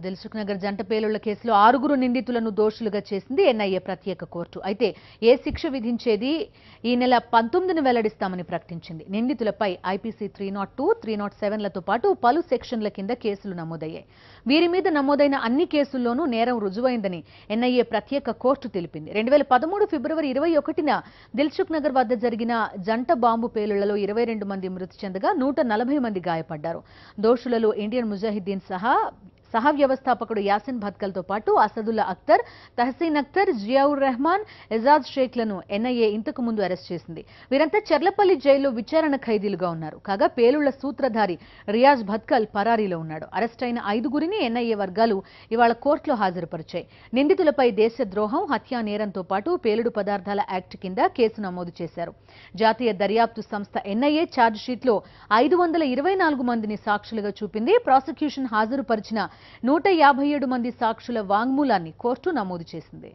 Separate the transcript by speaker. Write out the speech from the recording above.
Speaker 1: దిల్సుఖ్ నగర్ జంట పేలుళ్ల కేసులో 6 నిందితులను దోషులుగా చేసింది ఎన్ఐఏ ప్రత్యేక కోర్టు. అయితే ఏ శిక్ష విధించేది ఈ నెల 19ని వెల్లడిస్తామని ప్రకటించింది. నిందితులపై ఐపీసీ 302, 307లతో పాటు పలు సెక్షన్ల కింద కేసులు నమోదయ్యాయి. వీరి మీద నమోదైన అన్ని కేసుల్లోనూ నేరం రుజువైందని ఎన్ఐఏ ప్రత్యేక కోర్టు తెలిపింది. 2013 ఫిబ్రవరి 21న దిల్సుఖ్ నగర్ వద్ద జరిగిన జంట బాంబు పేలుళ్లలో 22 మంది మృతి చెందగా 140 మంది గాయపడ్డారు. దోషులలో ఇండియన్ ముజాహిద్దీన్ సహ వ్యవస్థాపకుడు యాసిన్ భత్కల్తో పాటు అసదుల్లా అఖ్తర్, తహసీన్ అఖ్తర్, జియావుర్ రెహమాన్, ఎజాజ్ షేక్లను ఎన్ఐఏ ఇంతకు ముందు అరెస్ట్ చేసింది. వీరంతా చెర్లపల్లి జైల్లో విచారణ ఖైదీలుగా ఉన్నారు. కాగా పేలుళ్ల సూత్రధారి రియాజ్ భత్కల్ పరారీలో ఉన్నాడు. అరెస్ట్ అయిన 5గురిని ఎన్ఐఏ వర్గాలు ఇవాళ కోర్టులో హాజరుపరిచాయి. నిందితులపై దేశద్రోహం, హత్యా నేరంతో పాటు పేలుడు పదార్థాల యాక్ట్ కింద కేసు నమోదు చేశారు. జాతీయ దర్యాప్తు సంస్థ ఎన్ఐఏ ఛార్జిషీట్లో 524 మందిని సాక్షులుగా చూపింది. ప్రాసిక్యూషన్ హాజరుపరిచిన 157 మంది సాక్షుల వాంగ్మూలాన్ని కోర్టు నమోదు చేసింది.